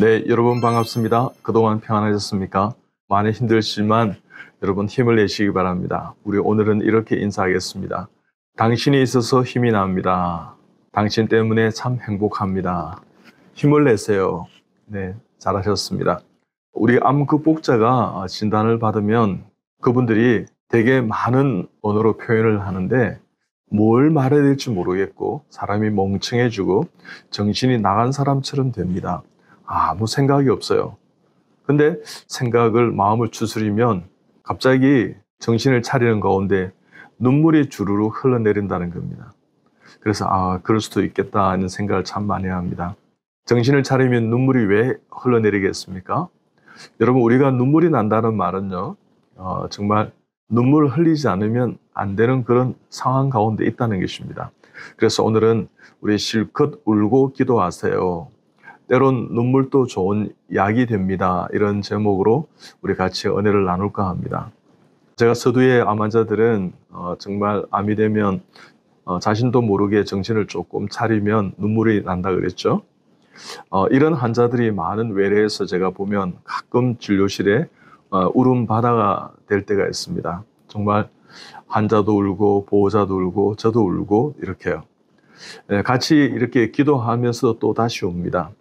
네, 여러분 반갑습니다. 그동안 평안하셨습니까? 많이 힘들지만 여러분 힘을 내시기 바랍니다. 우리 오늘은 이렇게 인사하겠습니다. 당신이 있어서 힘이 납니다. 당신 때문에 참 행복합니다. 힘을 내세요. 네, 잘하셨습니다. 우리 암 극복자가 진단을 받으면 그분들이 되게 많은 언어로 표현을 하는데 뭘 말해야 될지 모르겠고 사람이 멍청해지고 정신이 나간 사람처럼 됩니다. 아무 생각이 없어요. 근데 생각을, 마음을 추스리면 갑자기 정신을 차리는 가운데 눈물이 주르륵 흘러내린다는 겁니다. 그래서 그럴 수도 있겠다 하는 생각을 참 많이 합니다. 정신을 차리면 눈물이 왜 흘러내리겠습니까? 여러분, 우리가 눈물이 난다는 말은요, 정말 눈물을 흘리지 않으면 안 되는 그런 상황 가운데 있다는 것입니다. 그래서 오늘은 우리 실컷 울고 기도하세요. 때론 눈물도 좋은 약이 됩니다. 이런 제목으로 우리 같이 은혜를 나눌까 합니다. 제가 서두에 암 환자들은 정말 암이 되면 자신도 모르게 정신을 조금 차리면 눈물이 난다 그랬죠. 이런 환자들이 많은 외래에서 제가 보면 가끔 진료실에 울음바다가 될 때가 있습니다. 정말 환자도 울고 보호자도 울고 저도 울고 이렇게요. 같이 이렇게 기도하면서 또 다시 옵니다.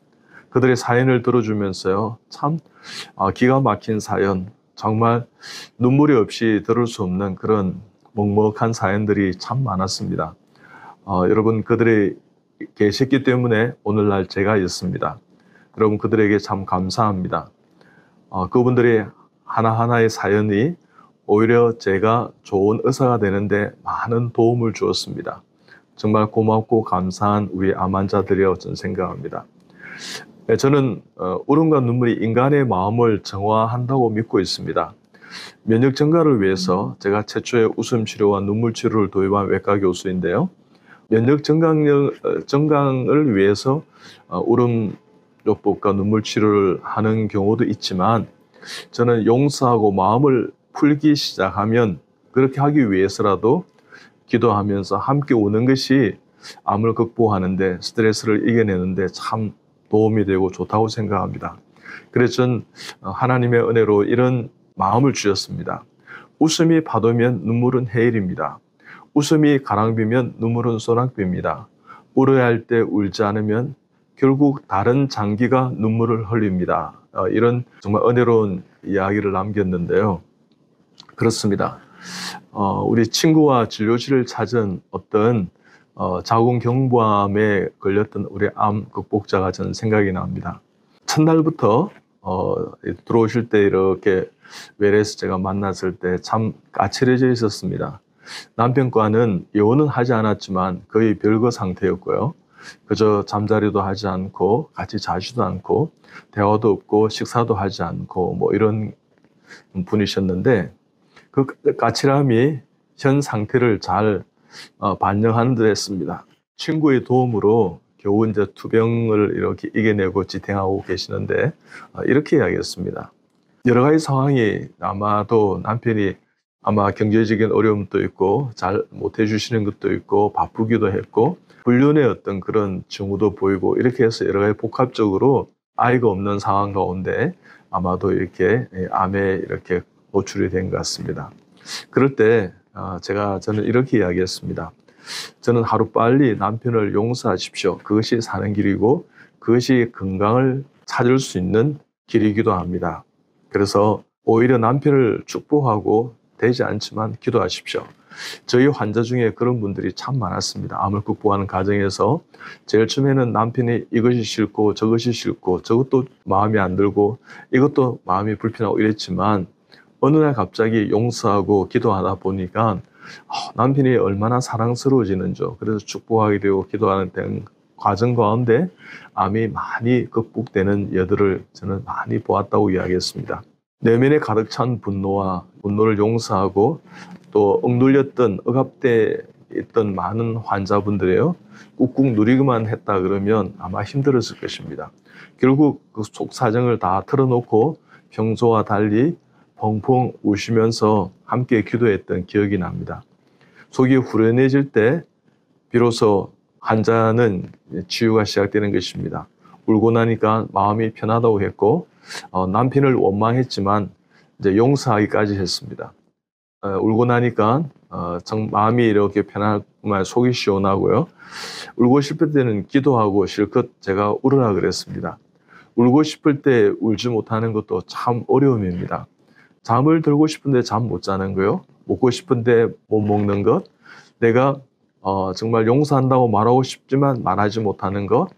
그들의 사연을 들어주면서요, 참 기가 막힌 사연, 정말 눈물이 없이 들을 수 없는 그런 먹먹한 사연들이 참 많았습니다. 여러분, 그들이 계셨기 때문에 오늘날 제가 있습니다. 여러분, 그들에게 참 감사합니다. 그분들의 하나하나의 사연이 오히려 제가 좋은 의사가 되는데 많은 도움을 주었습니다. 정말 고맙고 감사한 우리 암 환자들이라고 저는 생각합니다. 저는 울음과 눈물이 인간의 마음을 정화한다고 믿고 있습니다. 면역 증가를 위해서 제가 최초의 웃음 치료와 눈물 치료를 도입한 외과 교수인데요. 면역 증강을 위해서 울음 요법과 눈물 치료를 하는 경우도 있지만 저는 용서하고 마음을 풀기 시작하면 그렇게 하기 위해서라도 기도하면서 함께 우는 것이 암을 극복하는데 스트레스를 이겨내는데 참 도움이 되고 좋다고 생각합니다. 그래서 전 하나님의 은혜로 이런 마음을 주셨습니다. 웃음이 파도면 눈물은 해일입니다. 웃음이 가랑비면 눈물은 소낙비입니다. 울어야 할 때 울지 않으면 결국 다른 장기가 눈물을 흘립니다. 이런 정말 은혜로운 이야기를 남겼는데요. 그렇습니다. 우리 친구와 진료실을 찾은 어떤 자궁경부암에 걸렸던 우리 암 극복자가 저는 생각이 납니다. 첫날부터 들어오실 때 이렇게 외래에서 제가 만났을 때 참 까칠해져 있었습니다. 남편과는 이혼은 하지 않았지만 거의 별거 상태였고요. 그저 잠자리도 하지 않고 같이 자지도 않고 대화도 없고 식사도 하지 않고 뭐 이런 분이셨는데 그 까칠함이 현 상태를 잘 반영하는 듯 했습니다. 친구의 도움으로 겨우 이제 투병을 이렇게 이겨내고 지탱하고 계시는데 이렇게 이야기했습니다. 여러 가지 상황이 아마도 남편이 아마 경제적인 어려움도 있고 잘 못해주시는 것도 있고 바쁘기도 했고 불륜의 어떤 그런 징후도 보이고 이렇게 해서 여러 가지 복합적으로 아이가 없는 상황 가운데 아마도 이렇게 암에 이렇게 노출이 된 것 같습니다. 그럴 때 저는 이렇게 이야기했습니다. 저는 하루빨리 남편을 용서하십시오. 그것이 사는 길이고 그것이 건강을 찾을 수 있는 길이기도 합니다. 그래서 오히려 남편을 축복하고 되지 않지만 기도하십시오. 저희 환자 중에 그런 분들이 참 많았습니다. 암을 극복하는 과정에서 제일 처음에는 남편이 이것이 싫고 저것이 싫고 저것도 마음에 안 들고 이것도 마음이 불편하고 이랬지만 어느 날 갑자기 용서하고 기도하다 보니까 남편이 얼마나 사랑스러워지는지 그래서 축복하게 되고 기도하는 과정 가운데 암이 많이 극복되는 여들을 저는 많이 보았다고 이야기했습니다. 내면에 가득 찬 분노를 용서하고 또 억눌렸던 억압돼 있던 많은 환자분들이요 꾹꾹 누리기만 했다 그러면 아마 힘들었을 것입니다. 결국 그 속 사정을 다 털어놓고 평소와 달리 펑펑 우시면서 함께 기도했던 기억이 납니다. 속이 후련해질 때 비로소 환자는 치유가 시작되는 것입니다. 울고 나니까 마음이 편하다고 했고 남편을 원망했지만 이제 용서하기까지 했습니다. 울고 나니까 정 마음이 이렇게 편하고 속이 시원하고요. 울고 싶을 때는 기도하고 실컷 제가 울으라 그랬습니다. 울고 싶을 때 울지 못하는 것도 참 어려움입니다. 잠을 들고 싶은데 잠 못 자는 거요. 먹고 싶은데 못 먹는 것. 내가 정말 용서한다고 말하고 싶지만 말하지 못하는 것.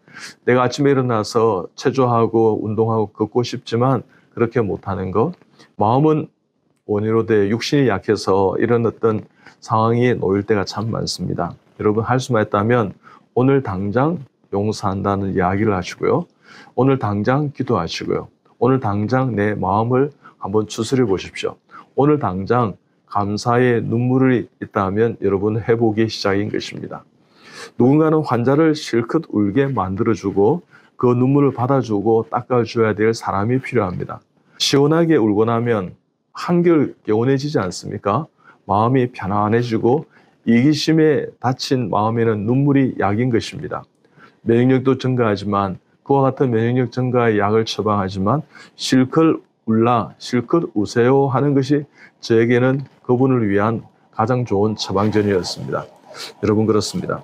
내가 아침에 일어나서 체조하고 운동하고 걷고 싶지만 그렇게 못하는 것. 마음은 원인으로 돼 육신이 약해서 이런 어떤 상황이 놓일 때가 참 많습니다. 여러분 할 수만 있다면 오늘 당장 용서한다는 이야기를 하시고요. 오늘 당장 기도하시고요. 오늘 당장 내 마음을 한번 추스려 보십시오. 오늘 당장 감사의 눈물이 있다면 여러분 회복의 시작인 것입니다. 누군가는 환자를 실컷 울게 만들어주고 그 눈물을 받아주고 닦아줘야 될 사람이 필요합니다. 시원하게 울고 나면 한결 개운해지지 않습니까? 마음이 편안해지고 이기심에 다친 마음에는 눈물이 약인 것입니다. 면역력도 증가하지만 그와 같은 면역력 증가의 약을 처방하지만 실컷 울라, 실컷 우세요 하는 것이 저에게는 그분을 위한 가장 좋은 처방전이었습니다. 여러분 그렇습니다.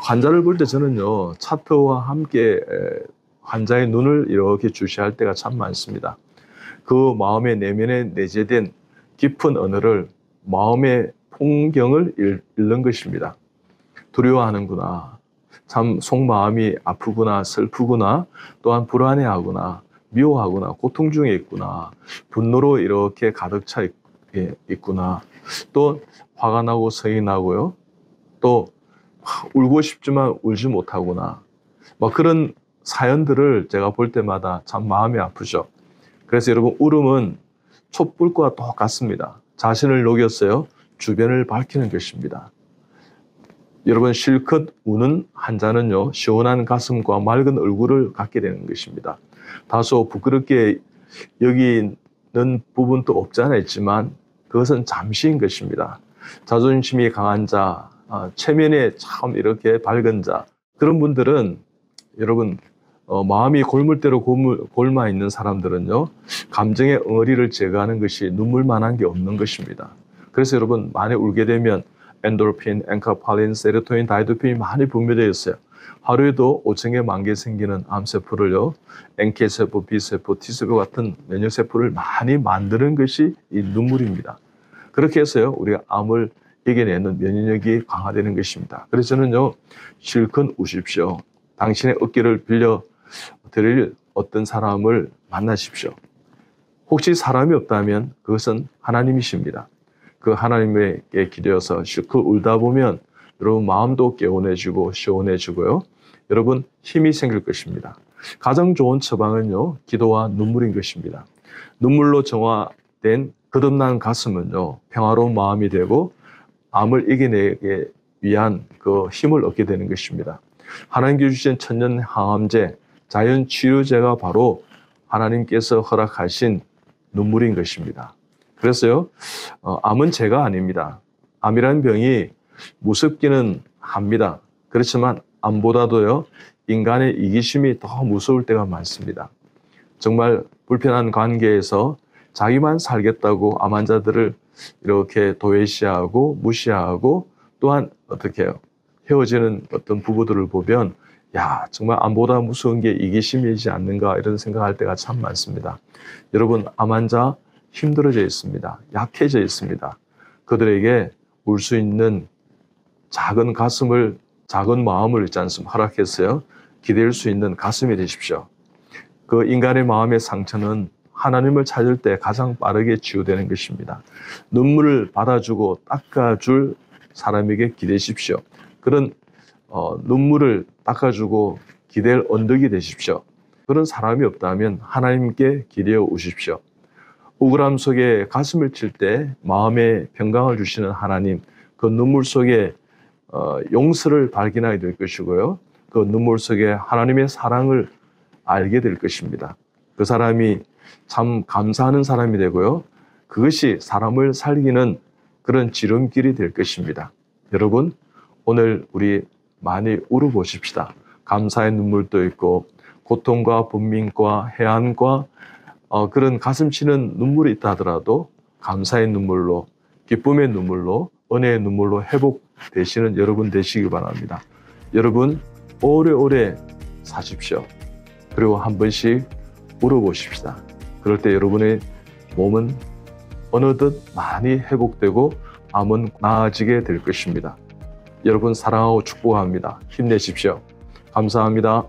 환자를 볼 때 저는요 차트와 함께 환자의 눈을 이렇게 주시할 때가 참 많습니다. 그 마음의 내면에 내재된 깊은 언어를 마음의 풍경을 읽는 것입니다. 두려워하는구나. 참 속마음이 아프구나, 슬프구나, 또한 불안해하구나, 미워하구나, 고통 중에 있구나, 분노로 이렇게 가득 차 있구나, 또 화가 나고 성이 나고요, 또 울고 싶지만 울지 못하구나. 뭐 그런 사연들을 제가 볼 때마다 참 마음이 아프죠. 그래서 여러분 울음은 촛불과 똑같습니다. 자신을 녹였어요. 주변을 밝히는 것입니다. 여러분 실컷 우는 환자는요 시원한 가슴과 맑은 얼굴을 갖게 되는 것입니다. 다소 부끄럽게 여기는 부분도 없지 않아 있지만 그것은 잠시인 것입니다. 자존심이 강한 자, 체면에 참 이렇게 밝은 자, 그런 분들은 여러분 마음이 골물대로 골마 있는 사람들은요 감정의 엉어리를 제거하는 것이 눈물만한 게 없는 것입니다. 그래서 여러분 많이 울게 되면 엔도르핀, 엔카팔린, 세로토닌, 다이도핀이 많이 분비되어 있어요. 하루에도 5,000개, 10,000개 생기는 암세포를요 NK세포, B세포, T세포 같은 면역세포를 많이 만드는 것이 이 눈물입니다. 그렇게 해서요 우리가 암을 이겨내는 면역력이 강화되는 것입니다. 그래서 저는요 실컷 우십시오. 당신의 어깨를 빌려 드릴 어떤 사람을 만나십시오. 혹시 사람이 없다면 그것은 하나님이십니다. 그 하나님에게 기대어서 실컷 울다 보면 여러분 마음도 개운해지고 시원해지고요. 여러분 힘이 생길 것입니다. 가장 좋은 처방은요 기도와 눈물인 것입니다. 눈물로 정화된 거듭난 가슴은요 평화로운 마음이 되고 암을 이겨내기 위한 그 힘을 얻게 되는 것입니다. 하나님께서 주신 천년 항암제, 자연 치료제가 바로 하나님께서 허락하신 눈물인 것입니다. 그래서요, 암은 죄가 아닙니다. 암이라는 병이 무섭기는 합니다. 그렇지만 암보다도요, 인간의 이기심이 더 무서울 때가 많습니다. 정말 불편한 관계에서 자기만 살겠다고 암 환자들을 이렇게 도외시하고 무시하고 또한 어떻게 해요? 헤어지는 어떤 부부들을 보면 야 정말 암보다 무서운 게 이기심이지 않는가 이런 생각할 때가 참 많습니다. 여러분 암 환자 힘들어져 있습니다. 약해져 있습니다. 그들에게 울 수 있는 작은 가슴을 작은 마음을 있지 않습니까? 허락했어요. 기댈 수 있는 가슴이 되십시오. 그 인간의 마음의 상처는 하나님을 찾을 때 가장 빠르게 치유되는 것입니다. 눈물을 받아주고 닦아줄 사람에게 기대십시오. 그런 눈물을 닦아주고 기댈 언덕이 되십시오. 그런 사람이 없다면 하나님께 기대어 오십시오. 우울함 속에 가슴을 칠 때 마음에 평강을 주시는 하나님, 그 눈물 속에 용서를 발견하게 될 것이고요. 그 눈물 속에 하나님의 사랑을 알게 될 것입니다. 그 사람이 참 감사하는 사람이 되고요. 그것이 사람을 살리는 그런 지름길이 될 것입니다. 여러분, 오늘 우리 많이 울어보십시다. 감사의 눈물도 있고 고통과 분민과 해안과 그런 가슴 치는 눈물이 있다 하더라도 감사의 눈물로, 기쁨의 눈물로, 은혜의 눈물로 회복되시는 여러분 되시기 바랍니다. 여러분 오래오래 사십시오. 그리고 한 번씩 울어보십시다. 그럴 때 여러분의 몸은 어느덧 많이 회복되고 마음은 나아지게 될 것입니다. 여러분 사랑하고 축복합니다. 힘내십시오. 감사합니다.